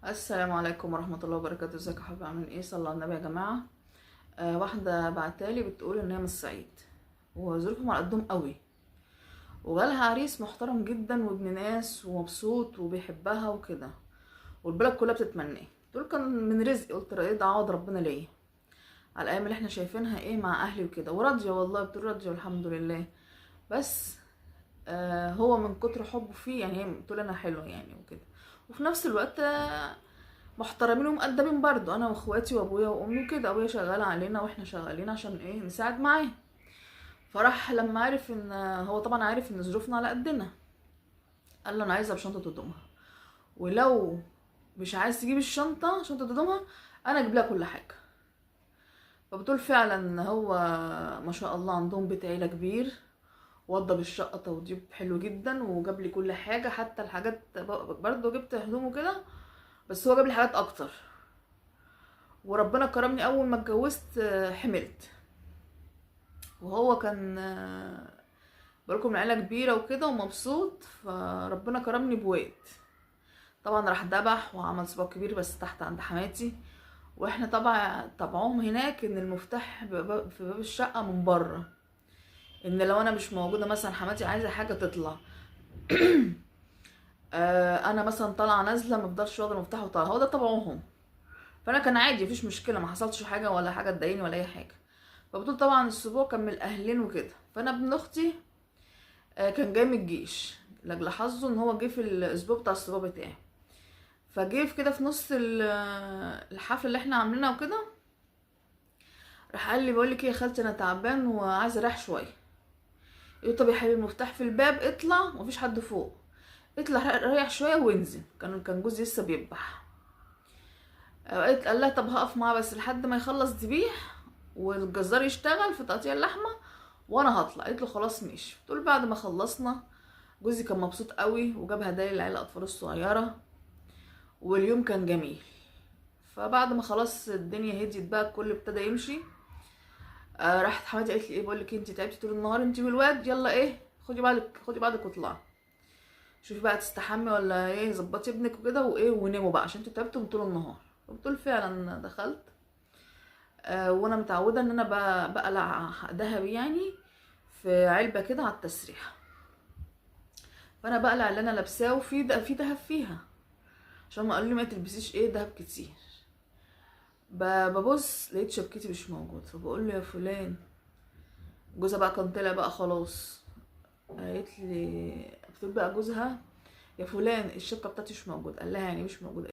السلام عليكم ورحمة الله وبركاته. ازيكم يا حبايبي؟ عاملين ايه؟ صلوا على النبي يا جماعة. واحدة بعتالي بتقول ان هي من الصعيد وظروفهم على قدهم قوي، وجالها عريس محترم جدا وابن ناس ومبسوط وبيحبها وكده، والبلد كلها بتتمناه. دول كان من رزقي، قلت ايه ده عوض ربنا ليا على الايام اللي احنا شايفينها ايه مع اهلي وكده، وراضية والله، بتقول راضية والحمد لله. بس هو من كتر حبه فيه، يعني هي بتقول انا حلوة يعني وكده، وفي نفس الوقت محترمين ومقدمين برضو، انا واخواتي وابويا وامي وكده. ابويا شغال علينا واحنا شغالين عشان ايه نساعد معاه. فراح لما عرف ان هو طبعا عارف ان ظروفنا على قدنا، قال له انا عايزها بشنطه هدومها، ولو مش عايز تجيب شنطه هدومها انا اجيب لها كل حاجه. فبتقول فعلا هو ما شاء الله عندهم بيت عيله كبير، وضب الشقه توضيب حلو جدا، وجاب لي كل حاجه حتى الحاجات. برضه جبت هدوم وكده، بس هو جاب لي حاجات اكتر. وربنا كرمني اول ما اتجوزت، حملت. وهو كان بالكم من عيله كبيره وكده ومبسوط، فربنا كرمني بواد. طبعا راح دبح وعمل صباع كبير بس تحت عند حماتي. واحنا طبعهم هناك ان المفتاح في باب الشقه من بره، ان لو انا مش موجوده مثلا حماتي عايزه حاجه تطلع، انا مثلا طالعه نازله مفضلش واخده المفتاح وطالعه، هو ده طبعهم. فانا كان عادي، مفيش مشكله، ما حصلش حاجه ولا حاجه تضايقني ولا اي حاجه. فبتقول طبعا السبوع كان من الاهلين وكده. فانا ابن اختي كان جاي من الجيش، لاجل حظه ان هو جه في الاسبوع بتاع السبوع بتاعي. فجه في كده في نص الحفله اللي احنا عاملينها وكده، راح قال لي بقول لك ايه يا خالتي، انا تعبان وعايز اريح شويه. قلت له طب يا حبيبي المفتاح في الباب، اطلع ومفيش حد فوق، اطلع ريح شويه وانزل. كان جوزي لسه بيذبح. قال لها طب هقف معاه بس لحد ما يخلص ذبيح والجزار يشتغل في تقطيع اللحمه وانا هطلع. قلت له خلاص ماشي. طول بعد ما خلصنا جوزي كان مبسوط قوي وجاب هدايا للعيله الاطفال الصغيره، واليوم كان جميل. فبعد ما خلاص الدنيا هديت بقى الكل ابتدى يمشي، راحت حماتي قالت لي ايه بقول لك انت تعبتي طول النهار انت والواد، يلا ايه خدي بعضك واطلعي، شوفي بقى تستحمي ولا ايه، ظبطي ابنك وكده وايه وناموا بقى عشان انتوا تعبتوا من طول النهار. قلت فعلا دخلت. وانا متعوده ان انا بقلع ذهبي يعني في علبه كده على التسريحه. فانا بقلع اللي انا لابساه في دهب فيها، عشان ما قالوا لي ما تلبسيش ايه دهب كتير. ببص لقيت شبكتي مش موجود، فبقول له يا فلان، جوزها بقى كان طلع بقى خلاص. قالت لي، بتقول بقى جوزها يا فلان الشبكه بتاعتي مش موجود. قال لها يعني مش موجوده؟